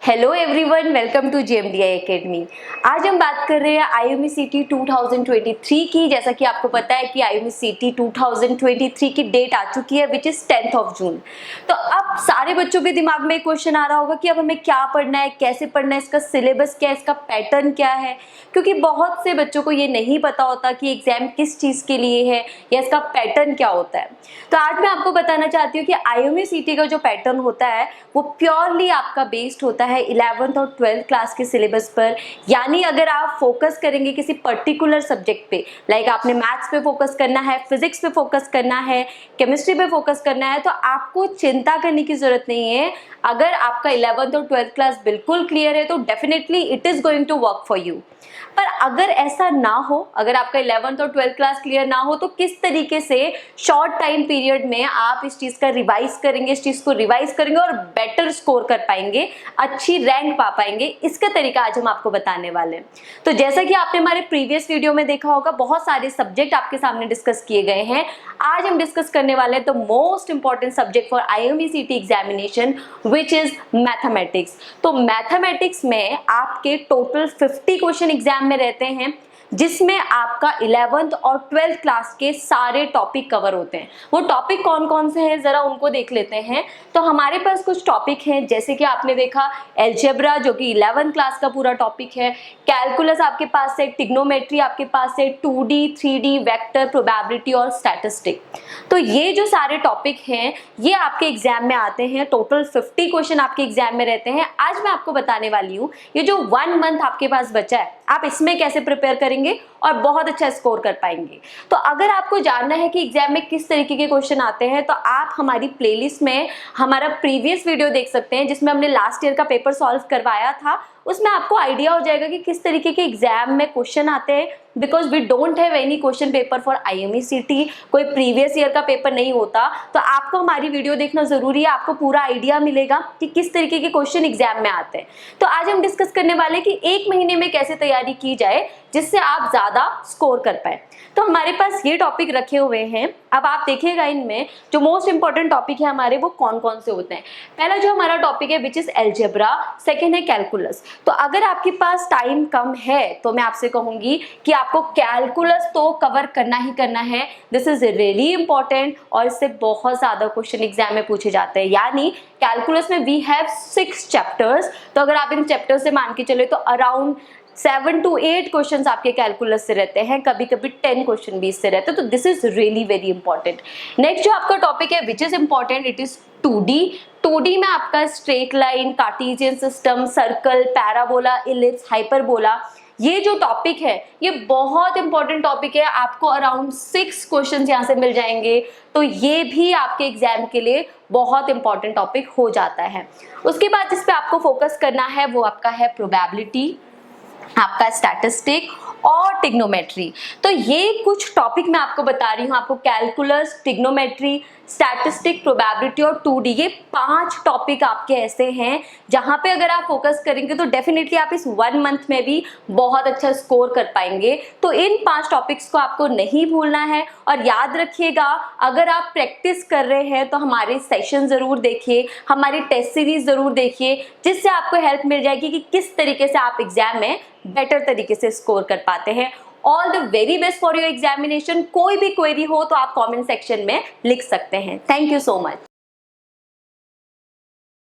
Hello everyone, welcome to JMDI academy. आज हम बात कर रहे हैं IMECT 2023 की। जैसा कि आपको पता है कि IMECT 2023 की डेट आ चुकी है which is 10th of June. तो अब सारे बच्चों के दिमाग में एक क्वेश्चन आ रहा होगा कि अब हमें क्या पढ़ना है, कैसे पढ़ना है, इसका सिलेबस क्या है, इसका पैटर्न क्या है, क्योंकि बहुत से बच्चों को ये नहीं पता होता कि एग्जाम किस चीज़ के लिए है या इसका पैटर्न क्या होता है। तो आज मैं आपको बताना चाहती हूँ कि IMECT का जो पैटर्न होता है वो प्योरली आपका बेस्ड होता है 11th और 12th क्लास के सिलेबस पर। यानी अगर आप फोकस करेंगे किसी पर्टिकुलर सब्जेक्ट पे, लाइक आपने मैथ्स पे फोकस करना है, फिजिक्स पे फोकस करना है, केमिस्ट्री पे फोकस करना है, तो आपको चिंता करने की जरूरत नहीं है। अगर आपका 11th और 12th क्लास बिल्कुल क्लियर है तो definitely it is going to work for you. पर अगर ऐसा ना हो, अगर आपका 11th और 12th क्लास क्लियर ना हो, तो किस तरीके से शॉर्ट टाइम पीरियड में आप इस चीज का रिवाइज करेंगे, इस चीज को रिवाइज करेंगे और बेटर स्कोर कर पाएंगे, अच्छी रैंक पा पाएंगे, इसका तरीका आज हम आपको बताने वाले हैं। तो जैसा कि आपने हमारे प्रीवियस वीडियो में देखा होगा, बहुत सारे सब्जेक्ट आपके सामने डिस्कस किए गए हैं। आज हम डिस्कस करने वाले हैं the most important subject for IMECT examination which is mathematics. तो मैथमेटिक्स में आपके टोटल 50 क्वेश्चन एग्जाम में रहते हैं, जिसमें आपका 11th और 12th क्लास के सारे टॉपिक कवर होते हैं। वो टॉपिक कौन कौन से हैं जरा उनको देख लेते हैं। तो हमारे पास कुछ टॉपिक हैं, जैसे कि आपने देखा एल्जेब्रा जो कि 11th क्लास का पूरा टॉपिक है, कैलकुलस आपके पास है, ट्रिग्नोमेट्री आपके पास है, 2D 3D वेक्टर, प्रोबेबिलिटी और स्टैटिस्टिक। तो ये जो सारे टॉपिक हैं ये आपके एग्जाम में आते हैं। टोटल 50 क्वेश्चन आपके एग्जाम में रहते हैं। आज मैं आपको बताने वाली हूँ ये जो 1 मंथ आपके पास बचा है आप इसमें कैसे प्रिपेयर करेंगे और बहुत अच्छा स्कोर कर पाएंगे। तो अगर आपको जानना है कि एग्जाम में किस तरीके के क्वेश्चन आते हैं तो आप हमारी प्लेलिस्ट में हमारा प्रीवियस वीडियो देख सकते हैं, जिसमें हमने लास्ट ईयर का पेपर सॉल्व करवाया था। उसमें आपको आइडिया हो जाएगा कि किस तरीके के एग्जाम में क्वेश्चन आते हैं, because we don't have any question paper for IMECT। कोई प्रीवियस ईयर का पेपर नहीं होता, तो आपको हमारी वीडियो देखना जरूरी है। आपको पूरा आइडिया मिलेगा कि किस तरीके के क्वेश्चन एग्जाम में आते हैं। तो आज हम डिस्कस करने वाले हैं कि 1 महीने में कैसे तैयारी की जाए जिससे आप ज्यादा स्कोर कर पाए। तो हमारे पास ये टॉपिक रखे हुए हैं। अब आप देखिएगा इनमें जो मोस्ट इंपॉर्टेंट टॉपिक है हमारे वो कौन कौन से होते हैं। पहला जो हमारा टॉपिक है विच इज एल्जेब्रा, सेकेंड है कैलकुलस। तो अगर आपके पास टाइम कम है तो मैं आपसे कहूंगी कि आपको कैलकुलस तो कवर करना ही करना है। दिस इज रियली इंपॉर्टेंट और इससे बहुत ज्यादा क्वेश्चन एग्जाम में पूछे जाते हैं। यानी कैलकुलस में वी हैव 6 चैप्टर्स। तो अगर आप इन चैप्टर से मान के चले तो अराउंड 7 to 8 क्वेश्चंस आपके कैलकुलस से रहते हैं, कभी कभी 10 क्वेश्चन भी इससे रहते हैं। तो this is really very important. Next जो आपका टॉपिक है which is important, it is 2D में आपका straight line, Cartesian system, circle, parabola, ellipse, hyperbola, ये जो टॉपिक है ये बहुत इंपॉर्टेंट टॉपिक है। आपको अराउंड 6 क्वेश्चन यहाँ से मिल जाएंगे। तो ये भी आपके एग्जाम के लिए बहुत इंपॉर्टेंट टॉपिक हो जाता है। उसके बाद जिस पे आपको फोकस करना है वो आपका है प्रोबेबिलिटी, आपका स्टैटिस्टिक और ट्रिग्नोमेट्री। तो ये कुछ टॉपिक मैं आपको बता रही हूँ। आपको कैलकुलस, ट्रिग्नोमेट्री, स्टैटिस्टिक, प्रोबेबिलिटी और 2D, ये 5 टॉपिक आपके ऐसे हैं जहां पे अगर आप फोकस करेंगे तो डेफिनेटली आप इस 1 मंथ में भी बहुत अच्छा स्कोर कर पाएंगे। तो इन 5 टॉपिक्स को आपको नहीं भूलना है। और याद रखिएगा, अगर आप प्रैक्टिस कर रहे हैं तो हमारे सेशन जरूर देखिए, हमारी टेस्ट सीरीज जरूर देखिए, जिससे आपको हेल्प मिल जाएगी कि किस तरीके से आप एग्जाम में बेटर तरीके से स्कोर कर पाते हैं। All the very best for your examination. कोई भी क्वेरी हो तो आप कमेंट सेक्शन में लिख सकते हैं। Thank you so much.